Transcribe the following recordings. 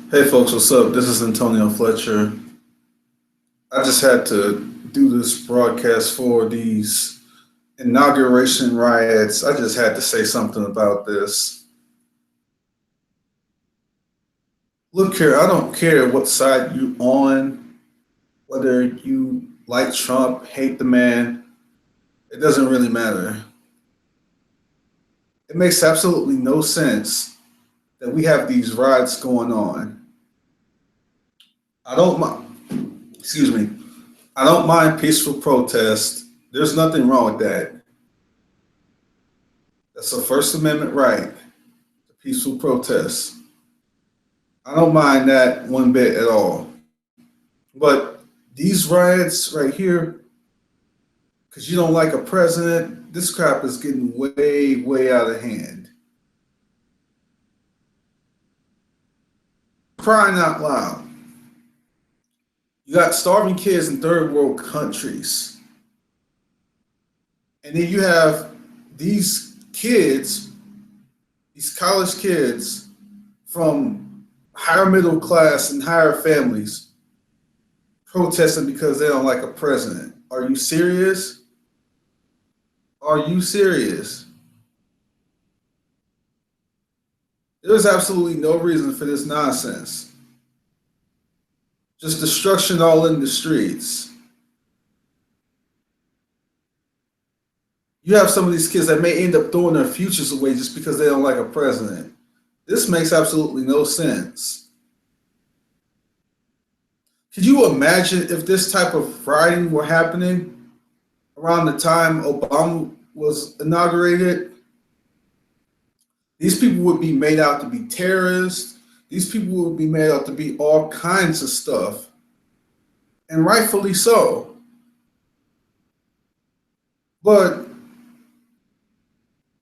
Hey folks, what's up? This is Antonio Fletcher. I just had to do this broadcast for these inauguration riots. I just had to say something about this. Look here, I don't care what side you on, whether you like Trump, hate the man, it doesn't really matter. It makes absolutely no sense that we have these riots going on. I don't mind, excuse me, I don't mind peaceful protest. There's nothing wrong with that. That's a First Amendment right, peaceful protest. I don't mind that one bit at all. But these riots right here, because you don't like a president, this crap is getting way, way out of hand. Crying out loud. You got starving kids in third world countries. And then you have these kids, these college kids from higher middle class and higher families protesting because they don't like a president. Are you serious? Are you serious? There's absolutely no reason for this nonsense. Just destruction all in the streets. You have some of these kids that may end up throwing their futures away just because they don't like a president. This makes absolutely no sense. Could you imagine if this type of rioting were happening around the time Obama was inaugurated? These people would be made out to be terrorists. These people would be made out to be all kinds of stuff. And rightfully so. But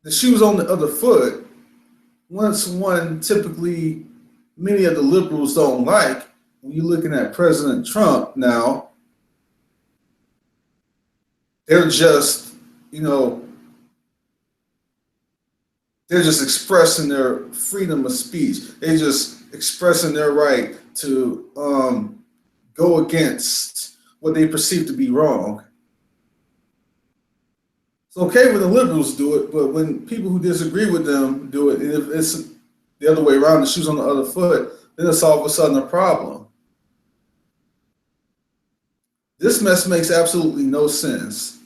the shoe's on the other foot. Once one typically many of the liberals don't like, when you're looking at President Trump now, they're just, they're just expressing their freedom of speech. They're just expressing their right to go against what they perceive to be wrong. It's okay when the liberals do it, but when people who disagree with them do it, and if it's the other way around, the shoe's on the other foot, then it's all of a sudden a problem. This mess makes absolutely no sense.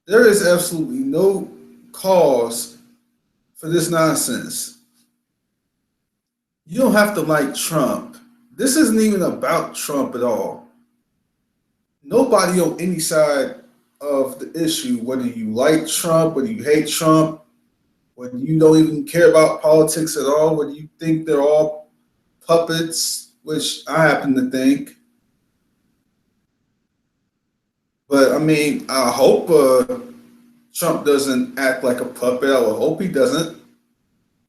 There is absolutely no cause for this nonsense. You don't have to like Trump. This isn't even about Trump at all. Nobody on any side of the issue, whether you like Trump, whether you hate Trump, whether you don't even care about politics at all, whether you think they're all puppets, which I happen to think. But I mean, I hope Trump doesn't act like a puppet. I would hope he doesn't,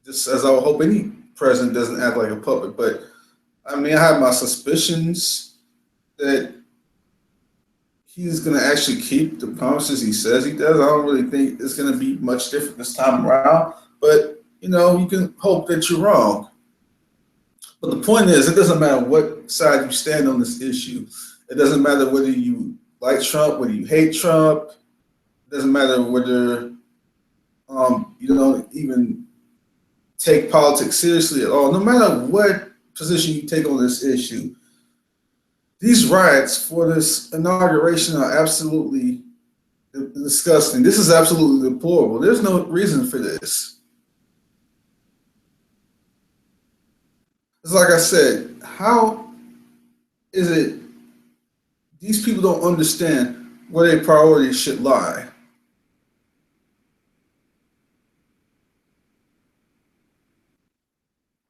just as I would hope any president doesn't act like a puppet. But I mean, I have my suspicions that he's going to actually keep the promises he says he does. I don't really think it's going to be much different this time around. But, you can hope that you're wrong. But the point is, it doesn't matter what side you stand on this issue. It doesn't matter whether you like Trump, whether you hate Trump. It doesn't matter whether you don't even take politics seriously at all. No matter what position you take on this issue, these riots for this inauguration are absolutely disgusting. This is absolutely deplorable. There's no reason for this. It's like I said, how is it these people don't understand where their priorities should lie?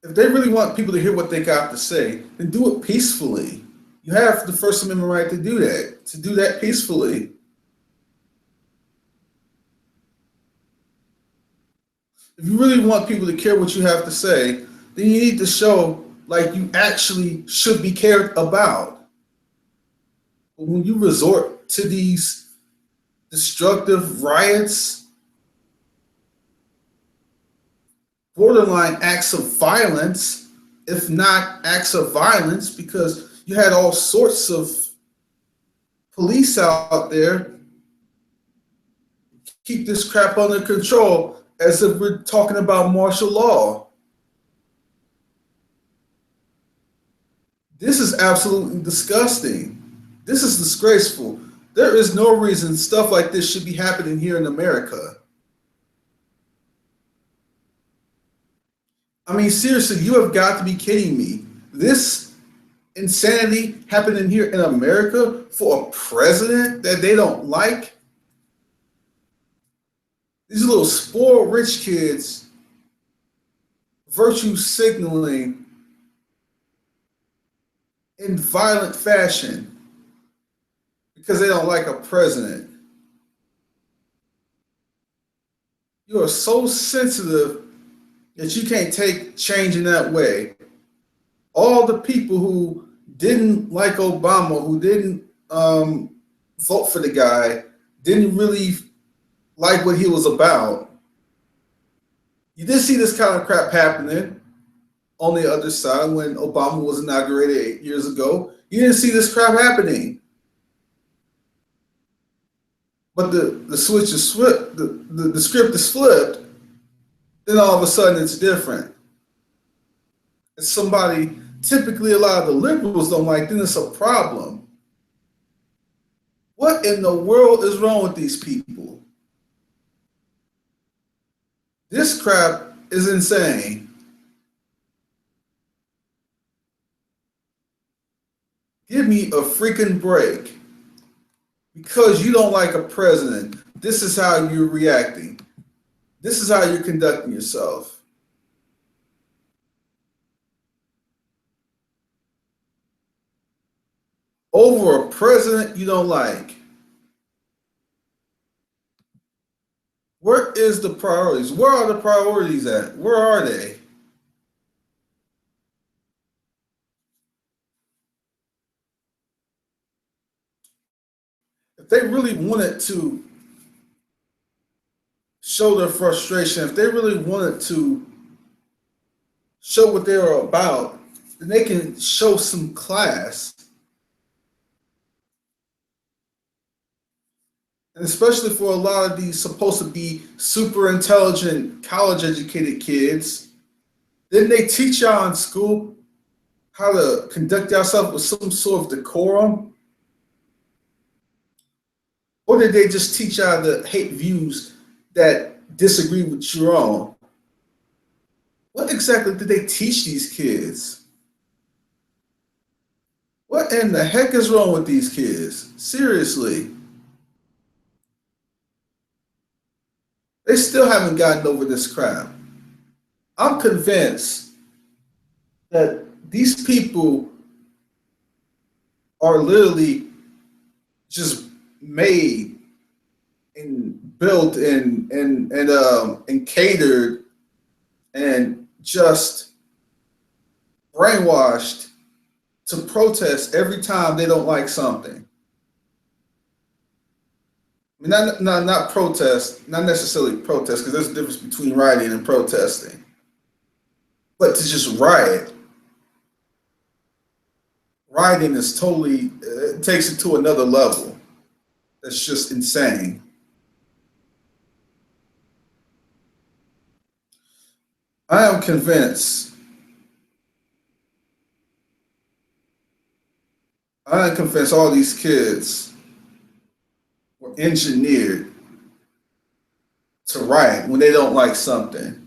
If they really want people to hear what they got to say, then do it peacefully. You have the First Amendment right to do that peacefully. If you really want people to care what you have to say, then you need to show like you actually should be cared about. But when you resort to these destructive riots, borderline acts of violence, if not acts of violence, because you had all sorts of police out there keep this crap under control as if we're talking about martial law. This is absolutely disgusting. This is disgraceful. There is no reason stuff like this should be happening here in America. I mean, seriously, you have got to be kidding me. This insanity happening here in America for a president that they don't like? These little spoiled rich kids virtue signaling in violent fashion because they don't like a president. You are so sensitive that you can't take change in that way. All the people who didn't like Obama, who didn't vote for the guy, didn't really like what he was about. You did see this kind of crap happening on the other side when Obama was inaugurated 8 years ago. You didn't see this crap happening. But the switch is flipped, the script is flipped, then all of a sudden it's different. It's somebody typically a lot of the liberals don't like, then it's a problem. What in the world is wrong with these people? This crap is insane. Give me a freaking break. Because you don't like a president, this is how you're reacting. This is how you're conducting yourself. Over a president you don't like. Where is the priorities? Where are the priorities at? Where are they? If they really wanted to show their frustration, if they really wanted to show what they are about, then they can show some class. And especially for a lot of these supposed to be super intelligent, college educated kids, didn't they teach y'all in school how to conduct yourself with some sort of decorum? Or did they just teach y'all to hate views that disagree with your own? What exactly did they teach these kids? What in the heck is wrong with these kids? Seriously. They still haven't gotten over this crap. I'm convinced that these people are literally just made and built and catered and just brainwashed to protest every time they don't like something. I mean, not protest, not necessarily protest, because there's a difference between rioting and protesting. But to just riot, rioting is totally, it takes it to another level. That's just insane. I am convinced. I am convinced all these kids were engineered to riot when they don't like something.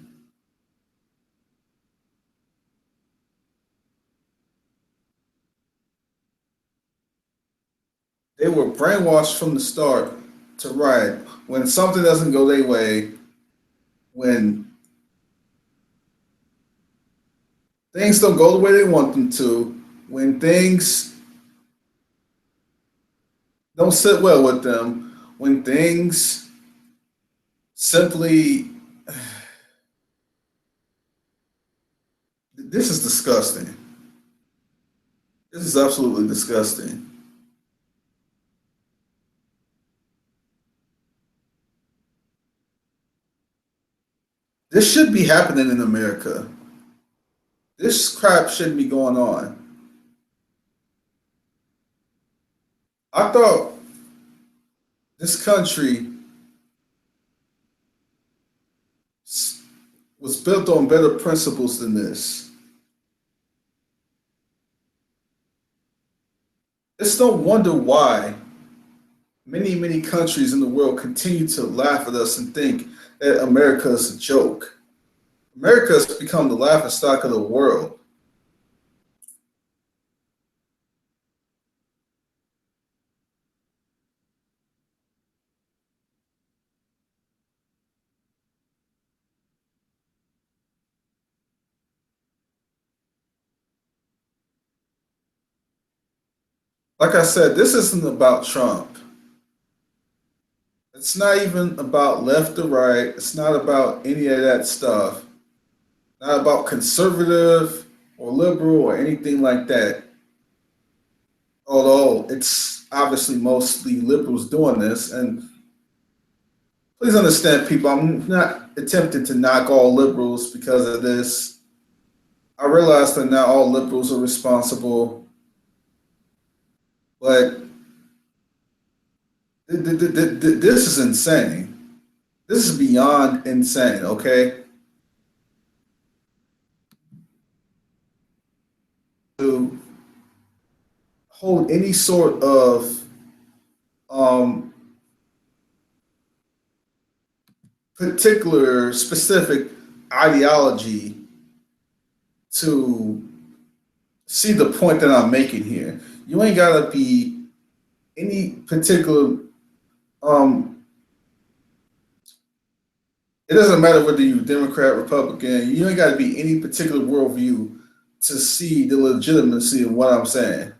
They were brainwashed from the start to riot when something doesn't go their way, when things don't go the way they want them to, when things don't sit well with them, when things simply, this is disgusting. This is absolutely disgusting. This should be happening in America. This crap shouldn't be going on. I thought this country was built on better principles than this. It's no wonder why many countries in the world continue to laugh at us and think that America is a joke. America has become the laughing stock of the world. Like I said, this isn't about Trump. It's not even about left or right. It's not about any of that stuff. Not about conservative or liberal or anything like that. Although it's obviously mostly liberals doing this. And please understand, people, I'm not attempting to knock all liberals because of this. I realize that not all liberals are responsible, but this is insane. This is beyond insane, okay? To hold any sort of um, particular specific ideology to see the point that I'm making here. You ain't gotta be any particular. Um, it doesn't matter whether you're Democrat, Republican. You ain't gotta be any particular worldview to see the legitimacy of what I'm saying.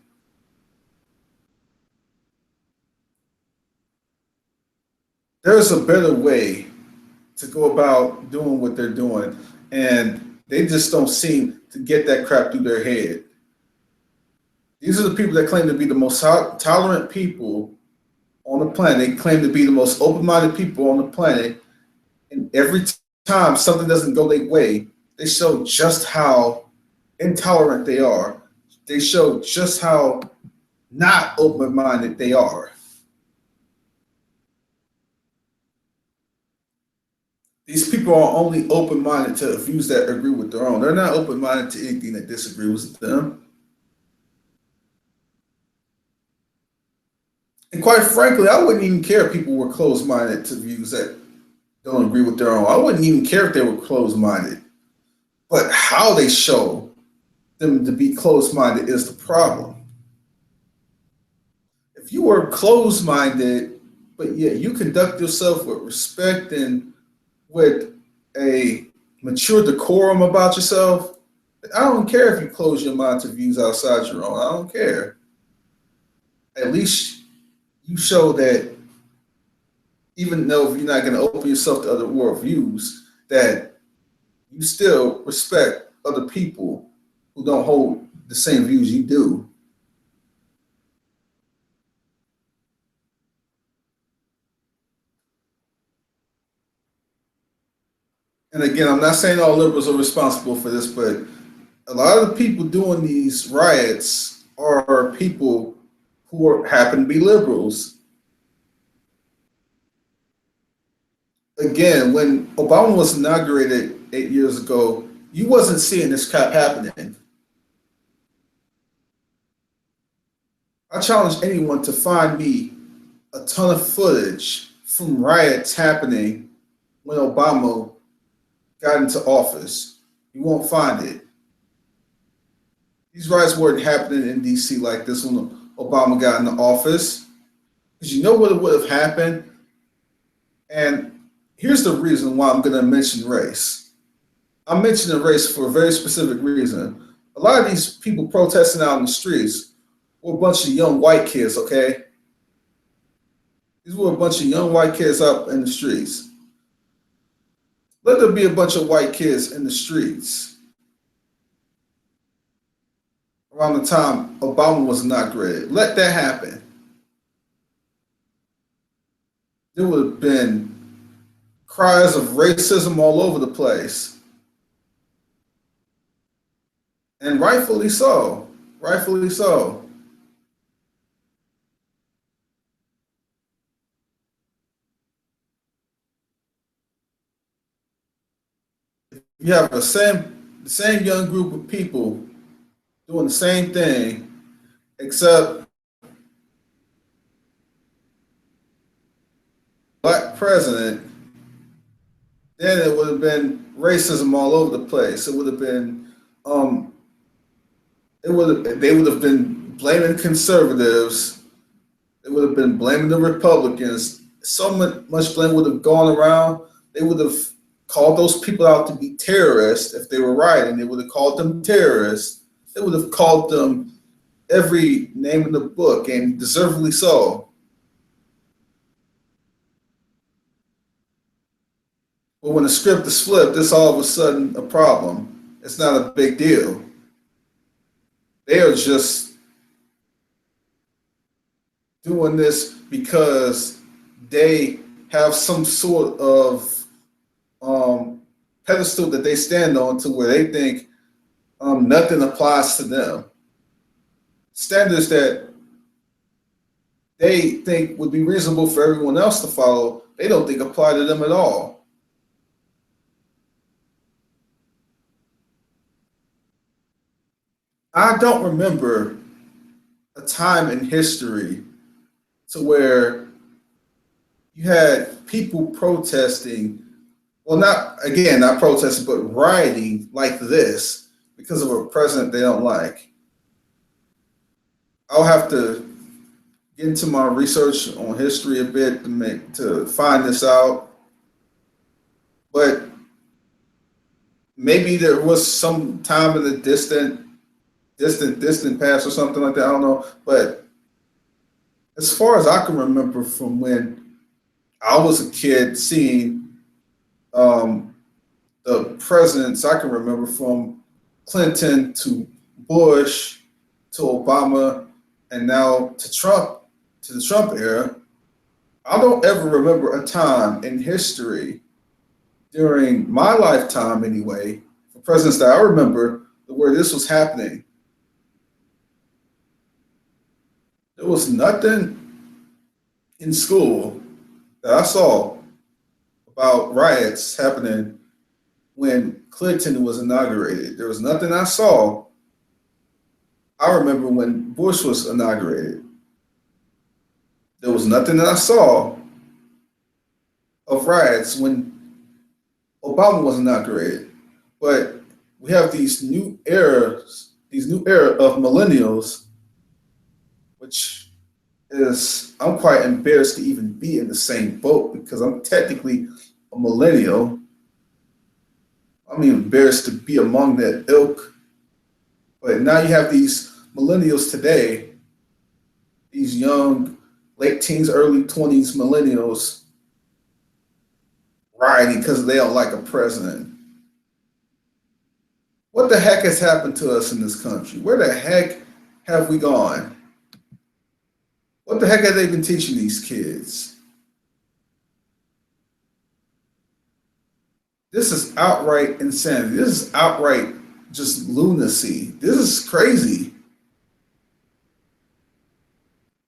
There's a better way to go about doing what they're doing, and they just don't seem to get that crap through their head. These are the people that claim to be the most tolerant people on the planet. They claim to be the most open-minded people on the planet, and every time something doesn't go their way, they show just how intolerant they are. They show just how not open-minded they are. These people are only open-minded to views that agree with their own. They're not open-minded to anything that disagrees with them. And quite frankly, I wouldn't even care if people were closed-minded to views that don't agree with their own. I wouldn't even care if they were closed-minded. But how they show them to be closed-minded is the problem. If you were closed-minded, but yet you conduct yourself with respect and with a mature decorum about yourself, I don't care if you close your mind to views outside your own. I don't care. At least you show that even though you're not going to open yourself to other worldviews, that you still respect other people who don't hold the same views you do. And again, I'm not saying all liberals are responsible for this, but a lot of the people doing these riots are people happen to be liberals. Again, when Obama was inaugurated 8 years ago, you wasn't seeing this crap happening. I challenge anyone to find me a ton of footage from riots happening when Obama got into office. You won't find it. These riots weren't happening in DC like this when Obama got into office. Because you know what would have happened? And here's the reason why I'm going to mention race. I'm mentioning race for a very specific reason. A lot of these people protesting out in the streets were a bunch of young white kids, okay? These were a bunch of young white kids up in the streets. Let there be a bunch of white kids in the streets around the time Obama was inaugurated. Let that happen. There would have been cries of racism all over the place. and rightfully so. Rightfully so. You have the same young group of people doing the same thing, except black president, then it would have been racism all over the place. It would have been, um, they would have been blaming conservatives. They would have been blaming the Republicans. So much blame would have gone around. They would have called those people out to be terrorists if they were rioting. They would have called them terrorists. They would have called them every name in the book, and deservedly so. But when the script is flipped, it's all of a sudden a problem. It's not a big deal. They are just doing this because they have some sort of pedestal that they stand on to where they think nothing applies to them. Standards that they think would be reasonable for everyone else to follow, they don't think apply to them at all. I don't remember a time in history to where you had people protesting, well, not protesting, but rioting like this because of a president they don't like. I'll have to get into my research on history a bit to find this out. But maybe there was some time in the distant past or something like that. I don't know. But as far as I can remember from when I was a kid, seeing um, the presidents, I can remember from Clinton to Bush to Obama and now to Trump, to the Trump era. I don't ever remember a time in history during my lifetime, anyway, for presidents that I remember, where this was happening. There was nothing in school that I saw about riots happening when Clinton was inaugurated. There was nothing I saw. I remember when Bush was inaugurated. There was nothing that I saw of riots when Obama was inaugurated. But we have these new era of millennials, which is, I'm quite embarrassed to even be in the same boat because I'm technically a millennial. I'm even embarrassed to be among that ilk. But now you have these millennials today, these young, late teens, early 20s millennials rioting because they don't like a president. What the heck has happened to us in this country? Where the heck have we gone? What the heck have they been teaching these kids? This is outright insanity. This is outright just lunacy. This is crazy.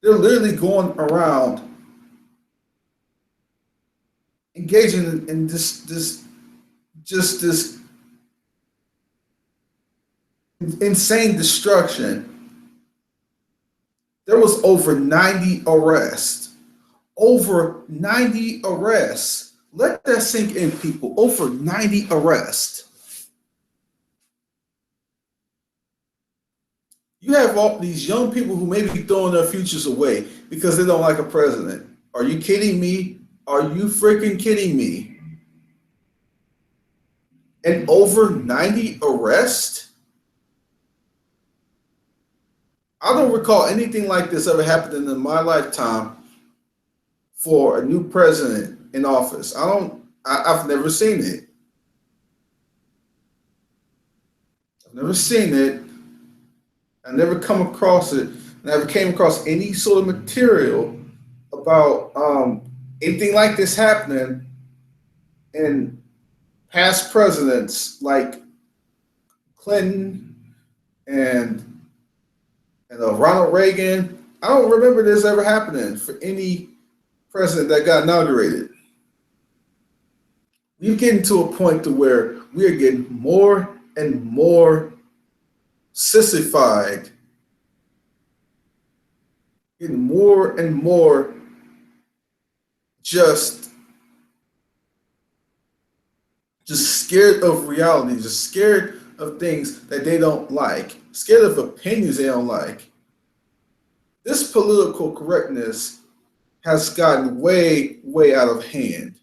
They're literally going around engaging in this insane destruction. There was over 90 arrests. Over 90 arrests. Let that sink in, people. Over 90 arrests. You have all these young people who may be throwing their futures away because they don't like a president. Are you kidding me? Are you freaking kidding me? And over 90 arrests? I don't recall anything like this ever happening in my lifetime for a new president in office. I've never seen it. I've never seen it. I never come across it. Never came across any sort of material about anything like this happening in past presidents like Clinton, And Ronald Reagan, I don't remember this ever happening for any president that got inaugurated. We're getting to a point to where we are getting more and more sissified, getting more and more just scared of reality, just scared of things that they don't like, scared of opinions they don't like. This political correctness has gotten way, way out of hand.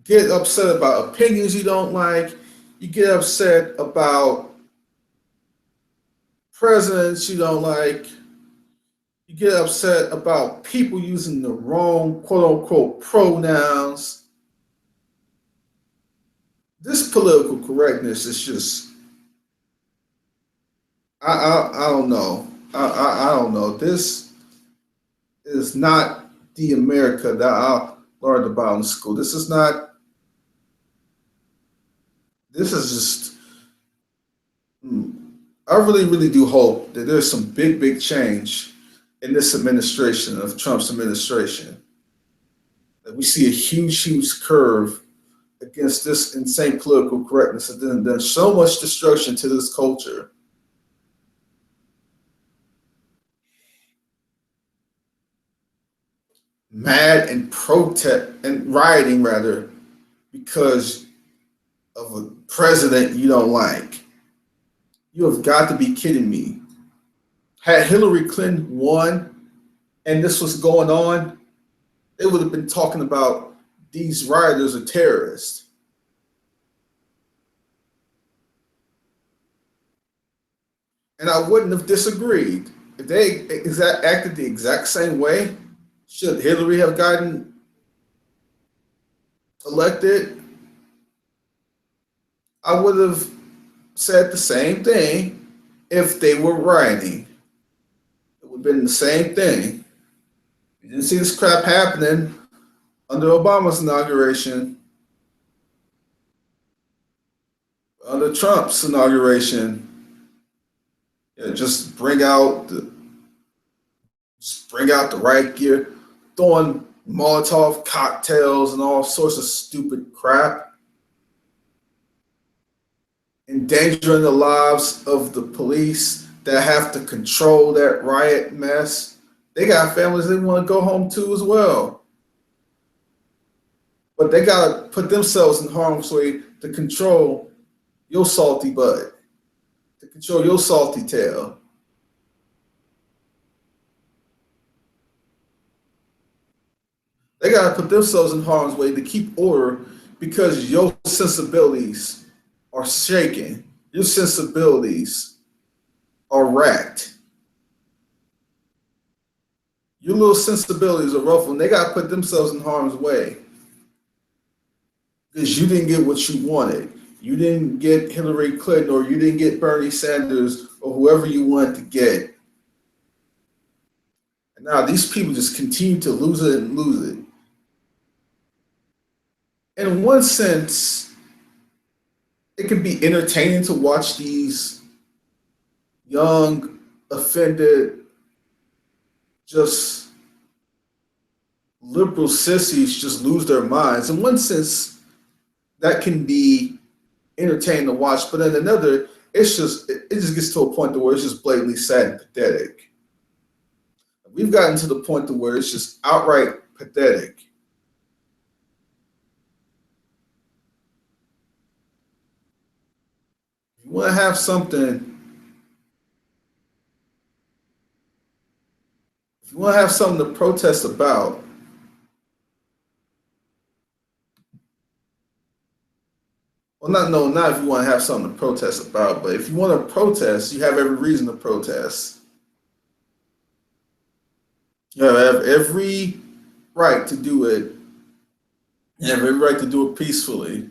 Get upset about opinions you don't like. You get upset about presidents you don't like. You get upset about people using the wrong quote unquote pronouns. This political correctness is just, I don't know. I don't know. This is not the America that I learned about in school. This is not, this is just, I really, really do hope that there's some big, big change in this administration of Trump's administration. That we see a huge, huge curve against this insane political correctness that done so much destruction to this culture. Mad and protest and rioting rather because of a president you don't like. You have got to be kidding me. Had Hillary Clinton won and this was going on, they would have been talking about these rioters are terrorists. And I wouldn't have disagreed. If they acted the exact same way, should Hillary have gotten elected? I would have said the same thing if they were rioting. It would have been the same thing. You didn't see this crap happening under Obama's inauguration, under Trump's inauguration. Yeah, just bring out the riot gear, throwing Molotov cocktails and all sorts of stupid crap, endangering the lives of the police that have to control that riot mess. They got families they want to go home to as well. But they got to put themselves in harm's way to control your salty butt, to control your salty tail. They got to put themselves in harm's way to keep order because your sensibilities are shaken. Your sensibilities are racked. Your little sensibilities are ruffled. And they got to put themselves in harm's way because you didn't get what you wanted. You didn't get Hillary Clinton or you didn't get Bernie Sanders or whoever you wanted to get. And now these people just continue to lose it and lose it. In one sense, it can be entertaining to watch these young, offended, just liberal sissies just lose their minds. In one sense, that can be entertaining to watch, but in another, it just gets to a point where it's just blatantly sad and pathetic. We've gotten to the point where it's just outright pathetic. If you want to have something, if you want to have something to protest about, well, not if you want to have something to protest about, but if you want to protest, you have every reason to protest. You have every right to do it. You have every right to do it peacefully.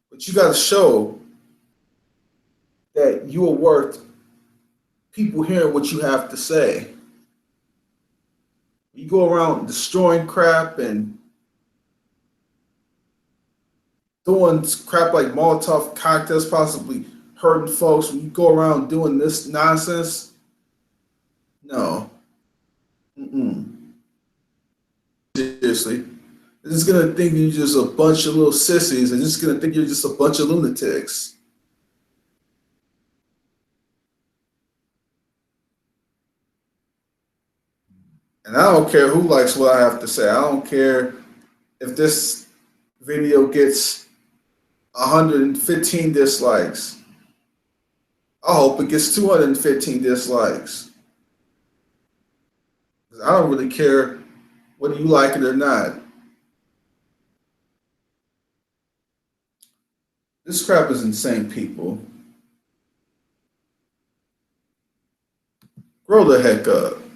But you got to show that you are worth people hearing what you have to say. You go around destroying crap and doing crap like Molotov cocktails, possibly hurting folks. When you go around doing this nonsense, no. Mm-mm. Seriously. They're just gonna think you're just a bunch of little sissies and just gonna think you're just a bunch of lunatics. And I don't care who likes what I have to say. I don't care if this video gets 115 dislikes. I hope it gets 215 dislikes. I don't really care whether you like it or not. This crap is insane, people. Grow the heck up.